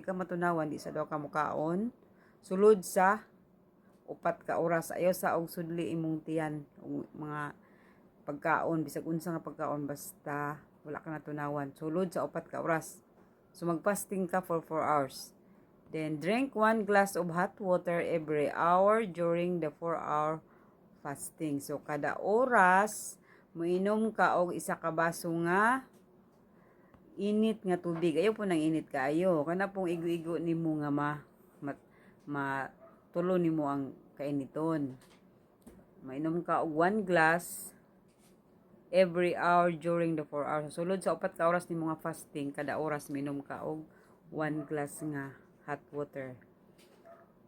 di ka matunawan, di sa daw ka mukaon. Sulod sa upat ka oras. Ayaw sa og sudli imong tiyan. Mga pagkaon, bisag unsa nga pagkaon, basta wala ka natunawan. Sulod sa upat ka oras. So mag-fasting ka for 4 hours. Then drink 1 glass of hot water every hour during the 4-hour fasting. So kada oras moinom ka og isa ka baso nga init nga tubig. Ayaw po nang init kaayo. Kana pong igo-igo nimo nga tulo nimo ang kainiton. Mainom ka og 1 glass every hour during the 4 hours. Sulod sa upat ka oras nimo nga fasting, kada oras minom ka og 1 glass nga hot water.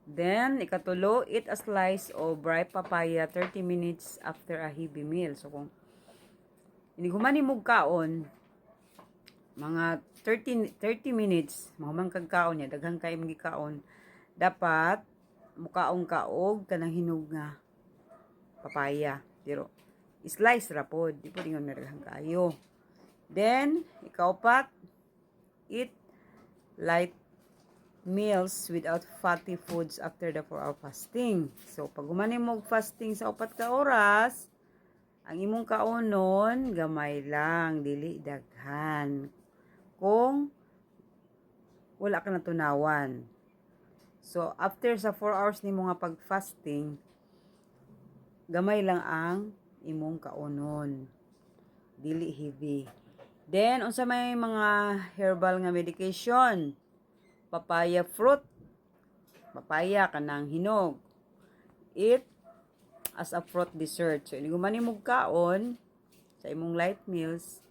Then, ikatulo, eat a slice of ripe papaya 30 minutes after a heavy meal. So, kung iniguman mo kaon, mga 30 minutes, mahumang kagkaon niya, daghang kayo mga kaon, dapat, mukaong kaog, kanang hinog nga papaya. Pero, slice rapod, di po rin nga daghang kayo. Then, ikaupat, eat light meals without fatty foods after the 4-hour fasting. So, pag humani mo fasting sa 4 ka oras, ang imong kaonon, gamay lang, dili daghan. Kung wala ka natunawan. So, after sa 4 hours nimo nga pag-fasting, gamay lang ang imong kaonon. Dili heavy. Then, unsa may mga herbal nga medication? Papaya fruit. Papaya kanang hinog. Eat as a fruit dessert. So, iniguman mo kaon sa imong light meals,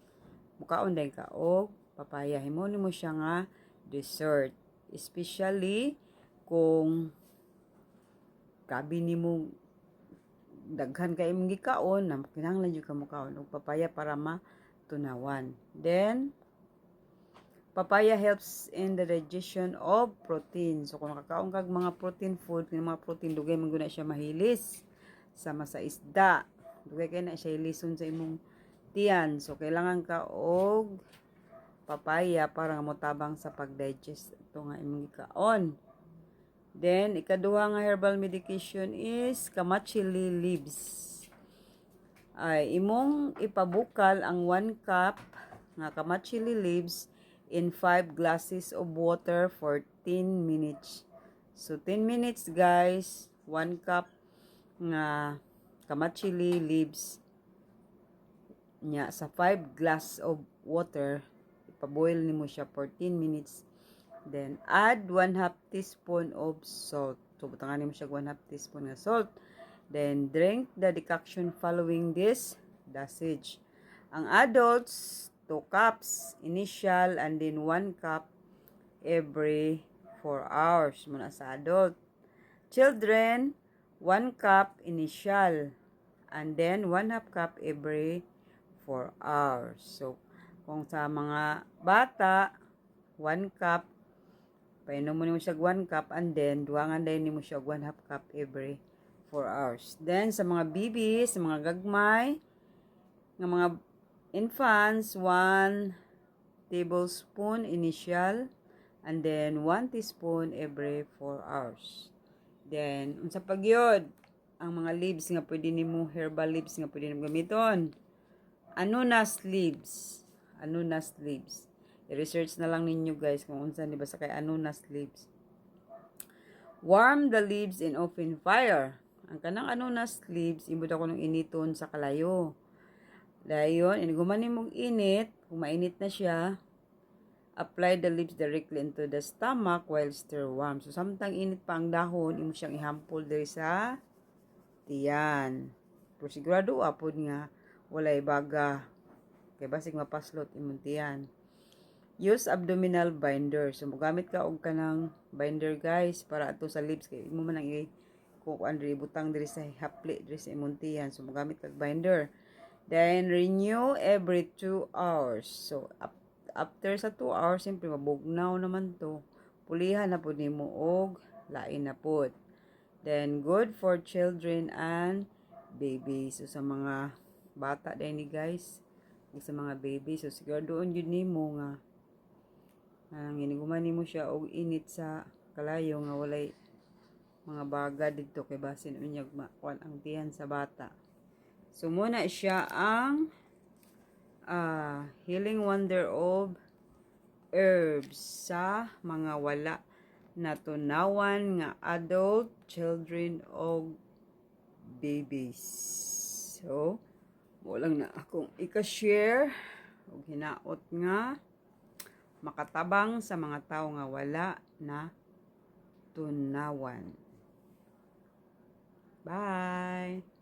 mukaon din ka og papaya. Himon mo siya nga dessert. Especially kung kabi nimo daghan kay imong gikaon, na kinahanglan jud ka mukaon og papaya para matunawan. Then papaya helps in the digestion of protein. So, kung nakakaon kag mga protein food, mga protein, dugay man guna siya mahilis. Sama sa isda. Dugay kay na siya hilison sa imong tiyan. So, kailangan ka og papaya para motabang sa pag-digest ito nga imong gikaon. Then, ikaduha nga herbal medication is kamachili leaves. Ay, imong ipabukal ang 1 cup nga kamachili leaves in 5 glasses of water for 10 minutes. So, 10 minutes guys, 1 cup nga kamachili leaves nya sa 5 glass of water, ipaboil nimo siya for 10 minutes. Then, add 1/2 teaspoon of salt. So, butangan nimo siya 1/2 teaspoon nga salt. Then, drink the decoction following this dosage. Ang adults, 2 cups initial and then 1 cup every 4 hours muna sa adult. Children, 1 cup initial and then 1/2 cup every 4 hours. So, kung sa mga bata, 1 cup, painom mo nimo siya 1 cup and then duwangan din nimo siya 1/2 cup every 4 hours. Then, sa mga babies, sa mga gagmay, nga mga infants, 1 tablespoon initial and then 1 teaspoon every 4 hours. Then, unsa pa gyud ang mga leaves nga pwede nimo, herbal leaves nga pwede nimo gamiton? Anunas leaves. Anunas leaves. I-research na lang ninyo guys kung unsa ni basta kay anunas leaves. Warm the leaves in open fire. Ang kanang anunas leaves, imod ako ng initon sa kalayo. Dayon, iniguman nimong init, kung mainit na siya, apply the leaves directly into the stomach while still warm. So, samtang init pa ang dahon, imo siyang ihampol diri sa tiyan. Pero sigurado apod nga, walay baga. Kaya basig mapaslot imong tiyan. Use abdominal binder. So, magamit ka og kanang binder guys, para ato sa leaves. Kaya imo man ang kukuan diri, butang diri sa hapli, diri sa imong tiyan. So, magamit kag binder. Then, renew every 2 hours. So, after sa 2 hours, siyempre, mabugnaw naman to. Pulihan na po nimo og lain na po. Then, good for children and babies. So, sa mga bata din ni guys, sa mga babies. So, siguro doon yun nimo nga Giniguman mo siya og init sa kalayo nga walay mga baga dito kay basin unyag makuan ang tiyan sa bata. So muna siya ang healing wonder of herbs sa mga wala natunawan nga adult, children o babies. So mo lang na akong ika-share og hinaot nga makatabang sa mga tao nga wala na tunawan. Bye!